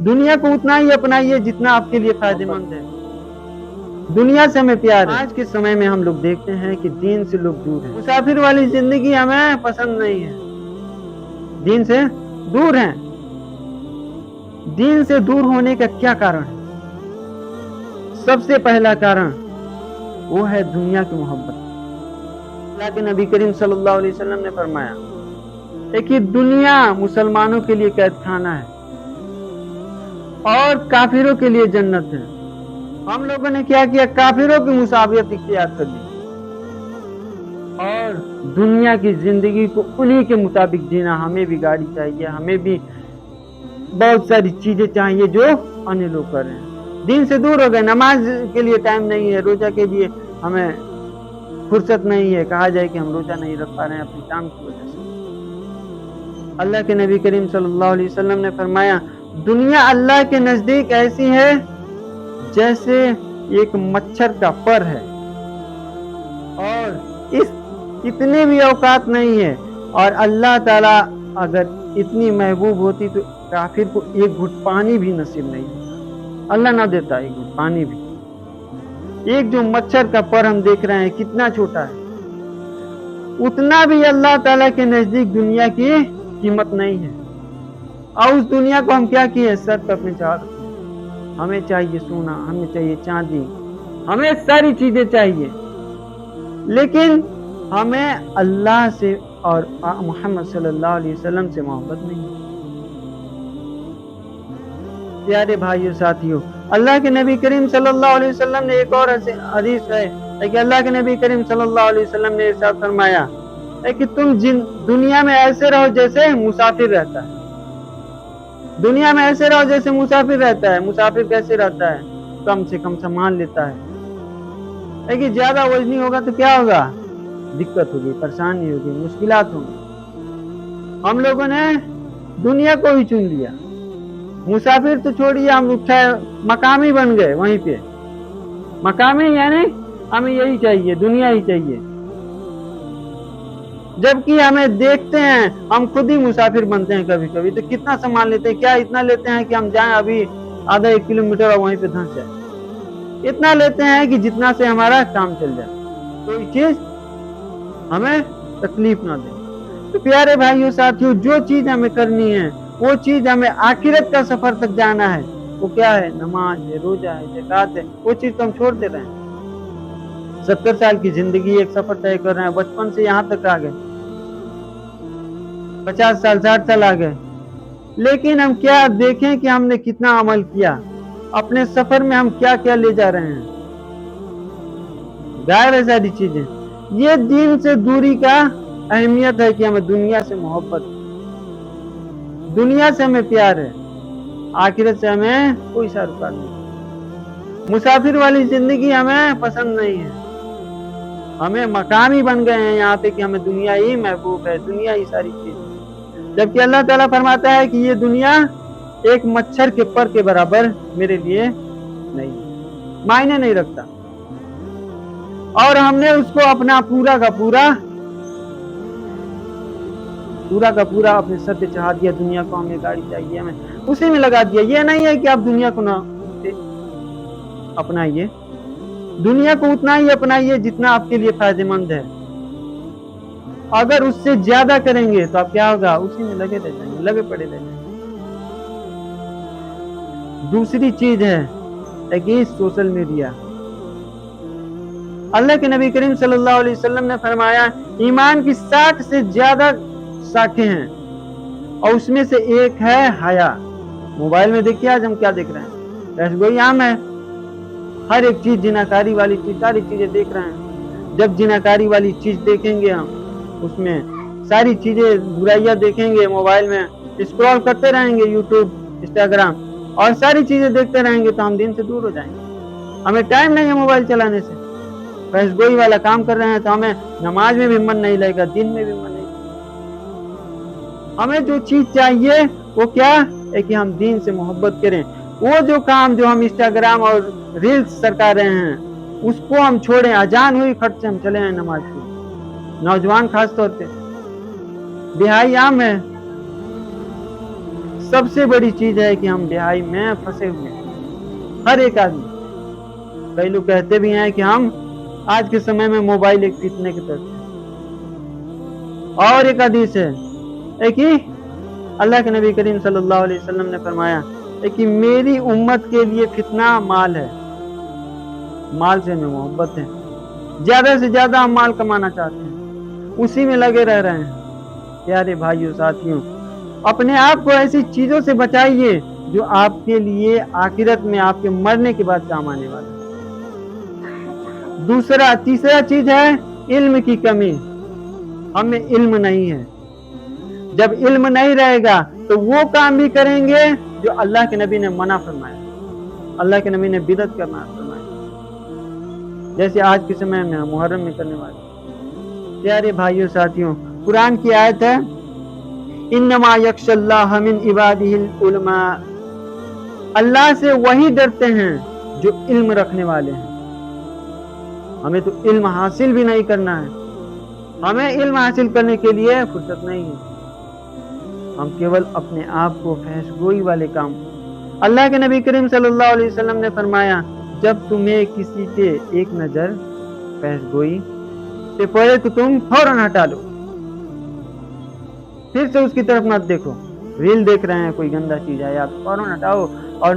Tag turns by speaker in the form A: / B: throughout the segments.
A: दुनिया को उतना ही अपनाइए जितना आपके लिए फायदेमंद है। दुनिया से हमें प्यार है। आज के समय में हम लोग देखते हैं कि दीन से लोग दूर हैं। मुसाफिर वाली जिंदगी हमें पसंद नहीं है, दीन से दूर हैं। दीन से दूर होने का क्या कारण है? सबसे पहला कारण वो है दुनिया की मोहब्बत। अल्लाह के नबी करीम सल्लल्लाहु अलैहि वसल्लम ने फरमाया है कि दुनिया मुसलमानों के लिए कैद खाना है और काफिरों के लिए जन्नत है। हम लोगों ने क्या किया? काफिरों की मुसाबियत इख्तियार कर ली और दुनिया की जिंदगी को उन्हीं के मुताबिक जीना। हमें भी गाड़ी चाहिए, हमें भी बहुत सारी चीजें चाहिए जो अन्य लोग कर रहे हैं। दीन से दूर हो गए। नमाज के लिए टाइम नहीं है, रोजा के लिए हमें फुर्सत नहीं है। कहा जाए कि हम रोजा नहीं रख पा रहे हैं अपने काम की वजह से। अल्लाह के नबी करीम सल्लल्लाहु अलैहि वसल्लम ने फरमाया, दुनिया अल्लाह के नजदीक ऐसी है जैसे एक मच्छर का पर है और इस इतने भी औकात नहीं है। और अल्लाह ताला अगर इतनी महबूब होती तो काफिर को एक घुट पानी भी नसीब नहीं होता। अल्लाह ना देता एक घुट पानी भी। एक जो मच्छर का पर हम देख रहे हैं कितना छोटा है, उतना भी अल्लाह ताला के नजदीक दुनिया की कीमत नहीं है। और उस दुनिया को हम क्या किए? सर पर अपने चढ़ा रखे। हमें चाहिए सोना, हमें चाहिए चांदी, हमें सारी चीजें चाहिए, लेकिन हमें अल्लाह से और मोहम्मद सल्लल्लाहु अलैहि वसल्लम से मोहब्बत नहीं है। प्यारे भाइयों साथियों, अल्लाह के नबी करीम सल्लल्लाहु अलैहि वसल्लम ने एक और हदीस है कि अल्लाह के नबी करीम सल्लल्लाहु अलैहि वसल्लम ने इरशाद फरमाया है कि तुम दुनिया में ऐसे रहो जैसे मुसाफिर रहता है। दुनिया में ऐसे रहो जैसे मुसाफिर रहता है। मुसाफिर कैसे रहता है? कम से कम सामान लेता है कि ज्यादा वजनी होगा तो क्या होगा? दिक्कत होगी, परेशानी होगी, मुश्किलात होंगी। हम लोगों ने दुनिया को ही चुन लिया। मुसाफिर तो छोड़िए, हम उठाए मकामी बन गए। वहीं पे मकामी यानी हमें यही चाहिए, दुनिया ही चाहिए। जबकि हमें देखते हैं हम खुद ही मुसाफिर बनते हैं कभी कभी। तो कितना सामान लेते हैं? क्या इतना लेते हैं कि हम जाएं अभी आधा 1 किलोमीटर और वहीं पे धंस जाए? इतना लेते हैं कि जितना से हमारा काम चल जाए, कोई चीज हमें तकलीफ ना दे। तो प्यारे भाइयों साथियों, जो चीज हमें करनी है, वो चीज हमें आखिरत का सफर तक जाना है। वो क्या है? नमाज है, रोजा है, ज़कात है। वो चीज तो हम छोड़ दे रहे हैं। 70 साल की जिंदगी एक सफर तय कर रहे हैं, बचपन से यहाँ तक आ गए, 50 साल 60 साल आ गए, लेकिन हम क्या देखें कि हमने कितना अमल किया? अपने सफर में हम क्या क्या ले जा रहे हैं? गायब है सारी चीजें। ये दीन से दूरी का अहमियत है कि हमें दुनिया से मोहब्बत, दुनिया से हमें प्यार है, आखिरत से हमें कोई सरोकार नहीं। मुसाफिर वाली जिंदगी हमें पसंद नहीं है। हमें मकामी बन गए हैं यहाँ पे कि हमें दुनिया ही महबूब है, दुनिया ही सारी चीज। जबकि अल्लाह ताला फरमाता है कि ये दुनिया एक मच्छर के पर के बराबर मेरे लिए नहीं, मायने नहीं रखता। और हमने उसको अपना पूरा का पूरा अपने सर पे चढ़ा दिया। दुनिया को हमें गाड़ी चाहिए, हमें उसी में लगा दिया। ये नहीं है कि आप दुनिया को ना अपनाइए, दुनिया को उतना ही अपनाइए जितना आपके लिए फायदेमंद है। अगर उससे ज्यादा करेंगे तो आप क्या होगा? उसी में लगे रह जाएंगे, लगे पड़े रह जाएंगे। दूसरी चीज है कि सोशल मीडिया। अल्लाह के नबी करीम सल्लल्लाहु अलैहि वसल्लम ने फरमाया, ईमान की 60 से ज्यादा शाखें हैं और उसमें से एक है हया। मोबाइल में देखिए आज हम क्या देख रहे हैं? रसगोई आम है, हर एक चीज जिनाकारी वाली चीज, सारी चीजें देख रहे हैं। जब जिनाकारी वाली चीज देखेंगे हम, उसमें सारी चीजें बुराइयां देखेंगे, मोबाइल में स्क्रॉल करते रहेंगे, यूट्यूब, इंस्टाग्राम और सारी चीजें देखते रहेंगे, तो हम दिन से दूर हो जाएंगे। हमें टाइम नहीं है मोबाइल चलाने से। रसगोई वाला काम कर रहे हैं तो हमें नमाज में भी मन नहीं लगेगा, दिन में भी मन नहीं। हमें जो चीज चाहिए वो क्या है कि हम दीन से मोहब्बत करें। वो जो काम जो हम इंस्टाग्राम और रील्स सरका रहे हैं उसको हम छोड़ें। अजान हुई खट से हम चले आए नमाज के। नौजवान खास तौर पे, बिहाई आम है, सबसे बड़ी चीज है कि हम बेहाई में फंसे हुए हैं, हर एक आदमी। कई लोग कहते भी हैं कि हम आज के समय में मोबाइल एक फितने की तरफ है। और एक हदीस है कि अल्लाह के नबी करीम सल्लल्लाहु अलैहि वसल्लम ने फरमाया है कि मेरी उम्मत के लिए फितना माल है, माल से हमें मोहब्बत है, ज्यादा से ज्यादा हम माल कमाना चाहते हैं, उसी में लगे रह रहे हैं। प्यारे भाइयों साथियों, अपने आप को ऐसी चीजों से बचाइए जो आपके लिए आखिरत में आपके मरने के बाद काम आने वाला है। तीसरा चीज है इल्म की कमी। हमें इल्म नहीं है। जब इल्म नहीं रहेगा तो वो काम भी करेंगे जो अल्लाह के नबी ने मना फरमाया, अल्लाह के नबी ने बिदअत करना फरमाया, जैसे आज के समय में मुहर्रम में करने वाले। प्यारे भाइयों साथियों, कुरान की आयत है इन्नमा यख्शल्लाह मिन इबादिहिल उलमा, अल्लाह से वही डरते हैं जो इल्म रखने वाले हैं। हमें तो इल्म हासिल भी नहीं करना है, हमें इल्म हासिल करने के लिए फुर्सत नहीं है। हम केवल अपने आप को फहशगोई वाले काम। अल्लाह के नबी करीम सल्लल्लाहु अलैहि वसल्लम ने फरमाया जब तुम्हें किसी पे एक नजर फहशगोई से पड़े तो तुम फौरन हटा लो, फिर से उसकी तरफ मत देखो। रील देख रहे हैं, कोई गंदा चीज है, आप फौरन हटाओ और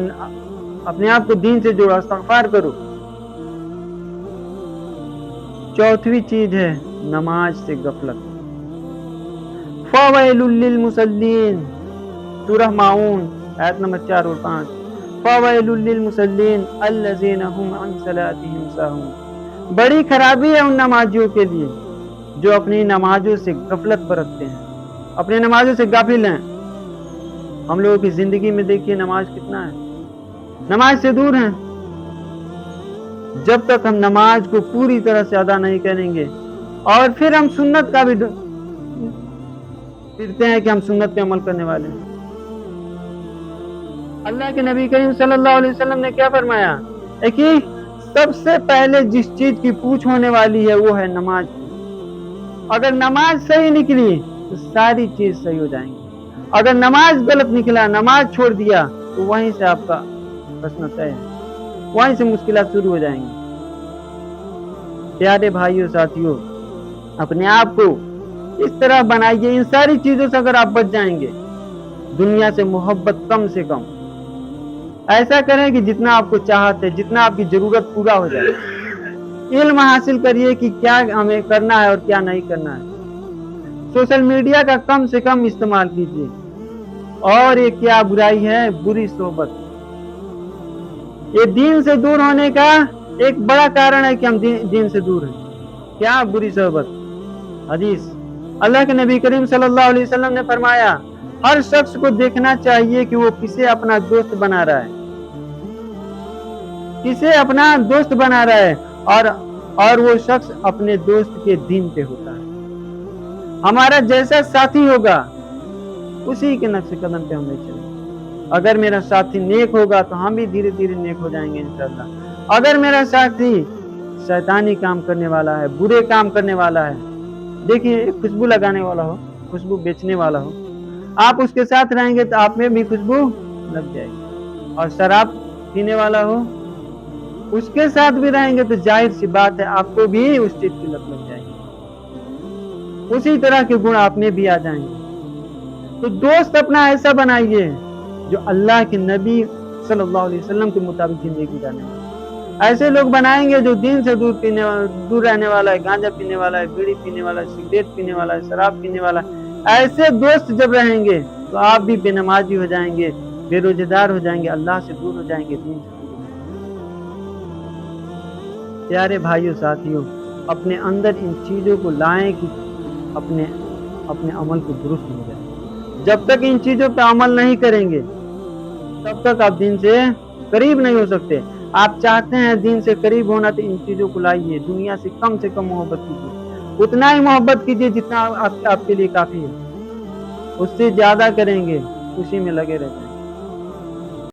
A: अपने आप को दीन से जोड़ो, इस्तिग़फ़ार करो। चौथी चीज है नमाज से गफलत। फ़वैलुल लिल मुसल्लीन, सूरह माऊन आयत नंबर 4 और 5। फ़वैलुल लिल मुसल्लीन अल्लज़ीना हुम अन सलातिहिम साहून, बड़ी खराबी है उन नमाजियों के लिए जो अपनी नमाजों से गफलत बरतते हैं, अपनी नमाजों से गाफिल हैं। हम लोगों की जिंदगी में देखिए नमाज कितना है, नमाज से दूर हैं। जब तक हम नमाज को पूरी तरह से अदा नहीं करेंगे और फिर हम सुन्नत का भी फिरते हैं कि हम सुन्नत पे अमल करने वाले हैं। अल्लाह के नबी करीम सल्लल्लाहु अलैहि वसल्लम ने क्या फरमाया है कि सबसे पहले जिस चीज की पूछ होने वाली है वो है नमाज। अगर नमाज सही निकली तो सारी चीज सही हो जाएंगी। अगर नमाज गलत निकला, नमाज छोड़ दिया, तो वहीं से आपका प्रश्न तय है, वहीं से मुश्किलात शुरू हो जाएंगी। प्यारे भाइयों साथियों, अपने आप को इस तरह बनाइए, इन सारी चीजों से अगर आप बच जाएंगे, दुनिया से मोहब्बत कम से कम, ऐसा करें कि जितना आपको चाहत है, जितना आपकी जरूरत पूरा हो जाए। इल्म हासिल करिए कि क्या हमें करना है और क्या नहीं करना है। सोशल मीडिया का कम से कम इस्तेमाल कीजिए। और ये क्या बुराई है, बुरी सोहबत, ये दीन से दूर होने का एक बड़ा कारण है कि हम दीन से दूर हैं। क्या बुरी सोहबत। हदीस अल्लाह के नबी करीम सल्लल्लाहु अलैहि वसल्लम ने फरमाया हर शख्स को देखना चाहिए कि वो किसे अपना दोस्त बना रहा है, किसे अपना दोस्त बना रहा है, और वो शख्स अपने दोस्त के दीन पे होता है। हमारा जैसा साथी होगा उसी के नक्शे कदम पे हम ले चलेंगे। अगर मेरा साथी नेक होगा तो हम भी धीरे धीरे नेक हो जाएंगे इंशाअल्लाह। अगर मेरा साथी शैतानी काम करने वाला है, बुरे काम करने वाला है, देखिए खुशबू लगाने वाला हो, खुशबू बेचने वाला हो, आप उसके साथ रहेंगे तो आप में भी खुशबू लग जाएगी। और शराब पीने वाला हो, उसके साथ भी रहेंगे तो जाहिर सी बात है आपको भी उस चीज की लत लग जाएगी, उसी तरह के गुण आप में भी आ जाएंगे। तो दोस्त अपना ऐसा बनाइए जो अल्लाह के नबी सल्लल्लाहु अलैहि वसल्लम के मुताबिक जिंदगी गुजारने वाला। ऐसे लोग बनाएंगे जो दीन से दूर रहने वाला है, गांजा पीने वाला है, बीड़ी पीने वाला है, सिगरेट पीने वाला है, शराब पीने वाला है। ऐसे दोस्त जब रहेंगे तो आप भी बेनमाजी हो जाएंगे, बेरोजगार हो जाएंगे, अल्लाह से दूर हो जाएंगे, दीन से दूर हो जाएंगे। प्यारे भाइयों साथियों, अपने अंदर इन चीजों को लाएं कि अपने अमल को दुरुस्त हो जाए। जब तक इन चीजों पर अमल नहीं करेंगे तब तक आप दीन से करीब नहीं हो सकते। आप चाहते हैं दीन से करीब होना तो इन चीजों को लाइए। दुनिया से कम मोहब्बत कीजिए, उतना ही मोहब्बत कीजिए जितना आपके लिए काफी है। उससे ज्यादा करेंगे, उसी में लगे रहते हैं।